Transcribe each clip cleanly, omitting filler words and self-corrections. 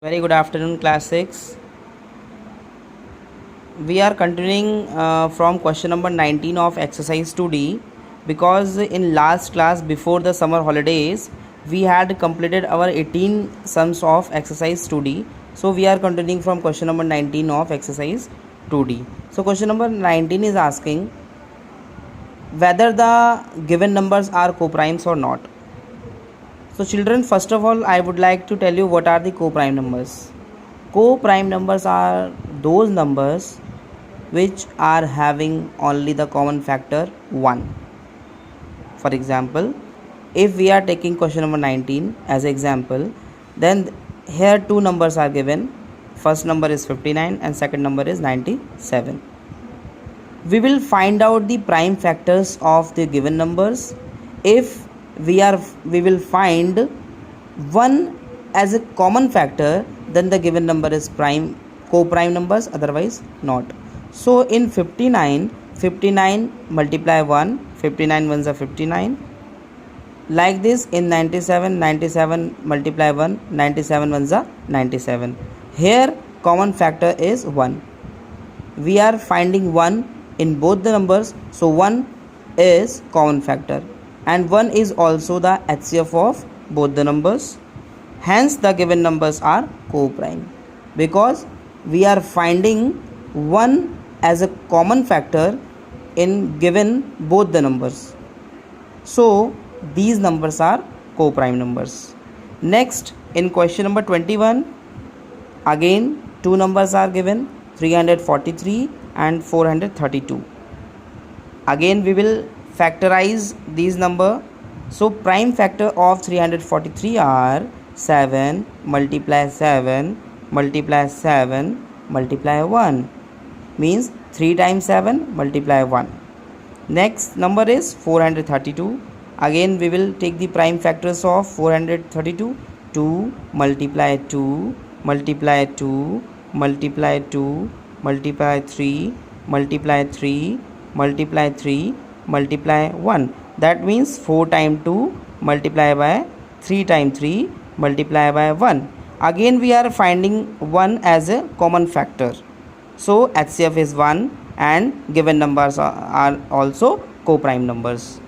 Very good afternoon, class 6. We are continuing from question number 19 of exercise 2D, because in last class before the summer holidays we had completed our 18 sums of exercise 2D. So we are continuing from question number 19 of exercise 2D. So question number 19 is asking whether the given numbers are co-primes or not. So children, first of all I would like to tell you what are the co-prime numbers. Co-prime numbers are those numbers which are having only the common factor 1. For example, if we are taking question number 19 as example, then here two numbers are given. First number is 59 and second number is 97. We will find out the prime factors of the given numbers. If we will find one as a common factor, then the given number is co-prime numbers, otherwise not. So in 59 multiply 1, 59 ones are 59. Like this in 97 multiply 1, 97 ones are 97. Here common factor is 1. We are finding 1 in both the numbers, so 1 is common factor and 1 is also the HCF of both the numbers. Hence the given numbers are co-prime, because we are finding 1 as a common factor in given both the numbers. So these numbers are co-prime numbers. Next, in question number 21, again two numbers are given, 343 and 432. Again we will factorize these number. So prime factor of 343 are 7 multiply 7 multiply 7 multiply 1, means 3 times 7 multiply 1. Next number is 432. Again we will take the prime factors of 432. 2 multiply 2 multiply 2 multiply 2 multiply 3 multiply 3 multiply 3 multiply 1. That means 4 times 2 multiply by 3 times 3 multiply by 1. Again we are finding 1 as a common factor. So HCF is 1 and given numbers are also co-prime numbers.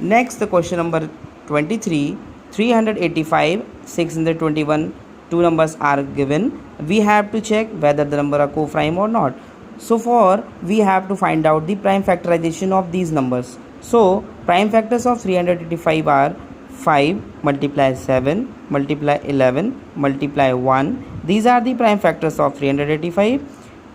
Next, the question number 23, 385, 621, two numbers are given. We have to check whether the number are co-prime or not. So for we have to find out the prime factorization of these numbers. So prime factors of 385 are 5 multiply 7 multiply 11 multiply 1. These are the prime factors of 385.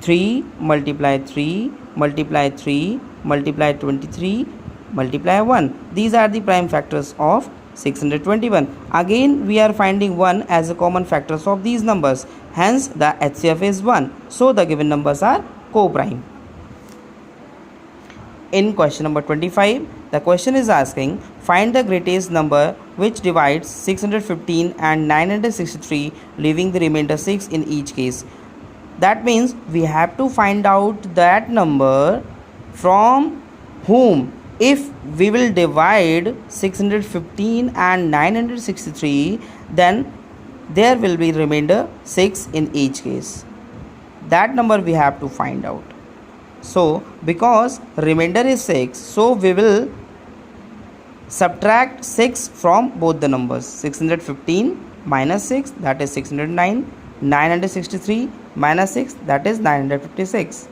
3 multiply 3 multiply 3 multiply 23 multiply 1. These are the prime factors of 621. Again we are finding 1 as a common factors of these numbers. Hence the HCF is 1. So the given numbers are co-prime. In question number 25, the question is asking find the greatest number which divides 615 and 963, leaving the remainder 6 in each case. That means we have to find out that number from whom. If we will divide 615 and 963, then there will be remainder 6 in each case. That number we have to find out. So because remainder is 6, so we will subtract 6 from both the numbers. 615 minus 6, that is 609. 963 minus 6, that is 956.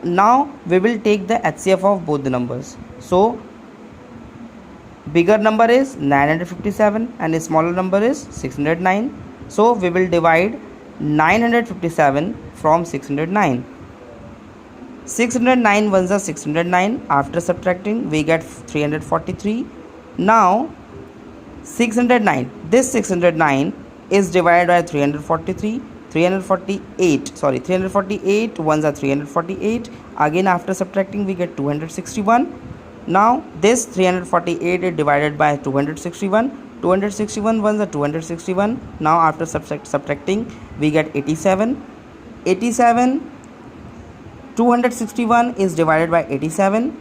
Now we will take the HCF of both the numbers. So bigger number is 957 and a smaller number is 609. So we will divide 957 from 609. 609 ones are 609. After subtracting we get 343. Now 609, this 609 is divided by 343. 348 ones are 348. Again after subtracting we get 261. Now this 348 is divided by 261. 261 ones are 261. Now after subtracting we get 87. 261 is divided by 87.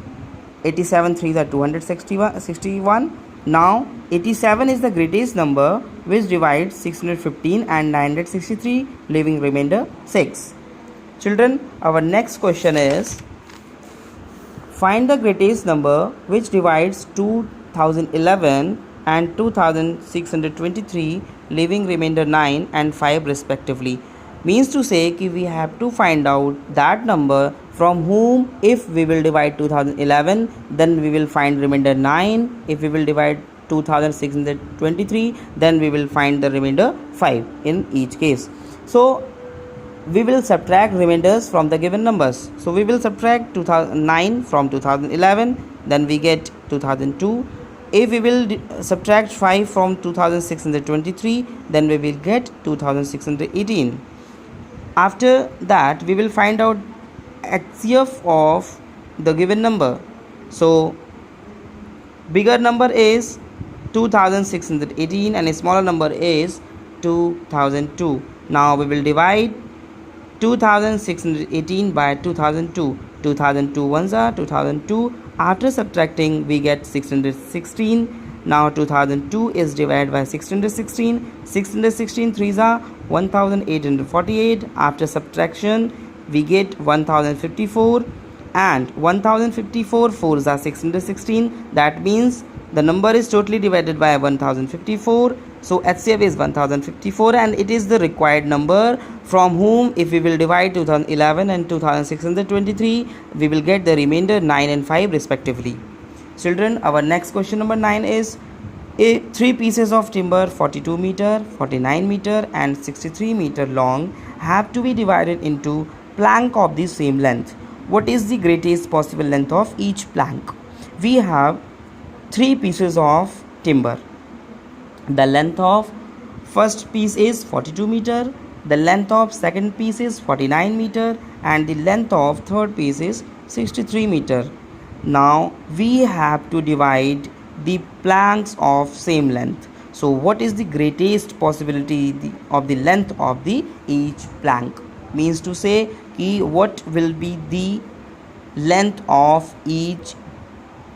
87 3s are 261. Now 87 is the greatest number which divides 615 and 963, leaving remainder 6. Children, our next question is, find the greatest number which divides 2011 and 2623, leaving remainder 9 and 5 respectively. Means to say कि we have to find out that number from whom if we will divide 2011, then we will find remainder 9. If we will divide 2623, then we will find the remainder 5 in each case. So we will subtract remainders from the given numbers. So we will subtract 2009 from 2011, then we get 2002. If we will subtract 5 from 2623, then we will get 2618. After that, we will find out HCF of the given number. So bigger number is 2618 and a smaller number is 2002. Now we will divide 2618 by 2002. 2002 ones are 2002. After subtracting, we get 616. Now 2002 is divided by 616. 616 threes are 1848. After subtraction, we get 1054, and 1054 fours are 616. That means the number is totally divided by 1054. So HCF is 1054, and it is the required number from whom if we will divide 2011 and 2623, we will get the remainder 9 and 5 respectively. Children, our next question number 9 is, three pieces of timber 42 meter, 49 meter and 63 meter long have to be divided into plank of the same length. What is the greatest possible length of each plank? We have three pieces of timber. The length of first piece is 42 meter, the length of second piece is 49 meter, and the length of third piece is 63 meter. Now we have to divide the planks of same length. So what is the greatest possibility of the length of the each plank? Means to say कि what will be the length of each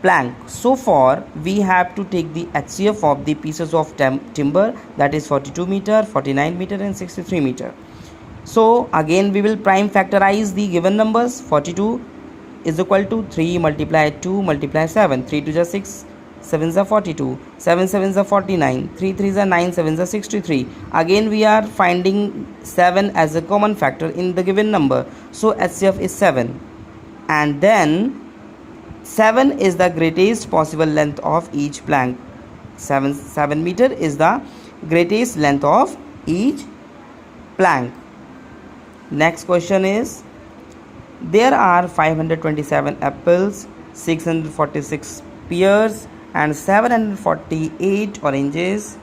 plank. So far we have to take the HCF of the pieces of timber, that is 42 meter, 49 meter and 63 meter. So again we will prime factorize the given numbers. 42 is equal to 3 multiply 2 multiply 7. 3 2 is 6, 7 is 42, 7 7 is 49, 3 3 is 9, 7 is 63. Again we are finding 7 as a common factor in the given number. So HCF is 7, and then 7 is the greatest possible length of each plank. 7 meter is the greatest length of each plank. Next question is, there are 527 apples, 646 pears and 748 oranges.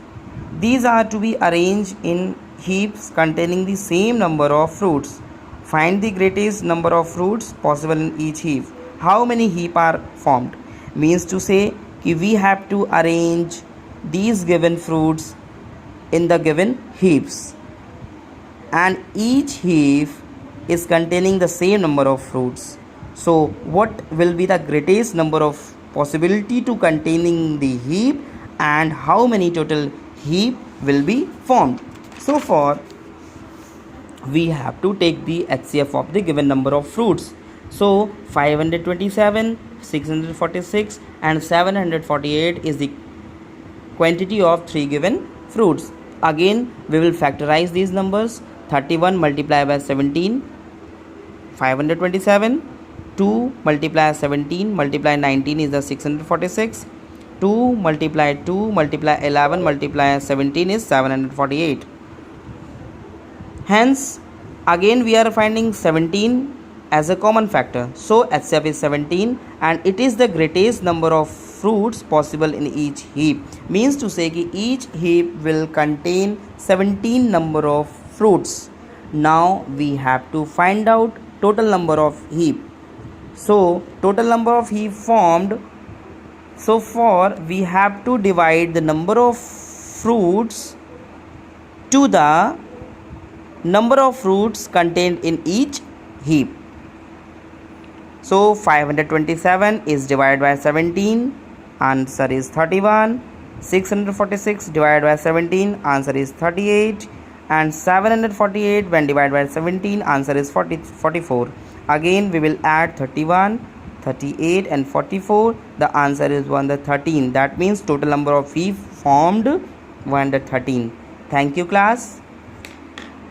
These are to be arranged in heaps containing the same number of fruits. Find the greatest number of fruits possible in each heap. How many heap are formed? Means to say कि we have to arrange these given fruits in the given heaps, and each heap is containing the same number of fruits. So what will be the greatest number of possibility to containing the heap, and how many total heap will be formed? So for we have to take the HCF of the given number of fruits. So 527, 646 and 748 is the quantity of three given fruits. Again we will factorize these numbers. 31 multiplied by 17, 527. 2 multiply 17 multiply 19 is the 646. 2 multiply 2 multiply 11 multiply 17 is 748. Hence again we are finding 17 as a common factor. So HCF is 17, and it is the greatest number of fruits possible in each heap. Means to say कि each heap will contain 17 number of fruits. Now we have to find out total number of heap. So total number of heap formed. So for we have to divide the number of fruits to the number of fruits contained in each heap. So 527 is divided by 17, answer is 31. 646 divided by 17, answer is 38, and 748 when divided by 17, answer is 44. Again we will add 31, 38 and 44. The answer is 113. That means total number of leaf formed 113. Thank you class.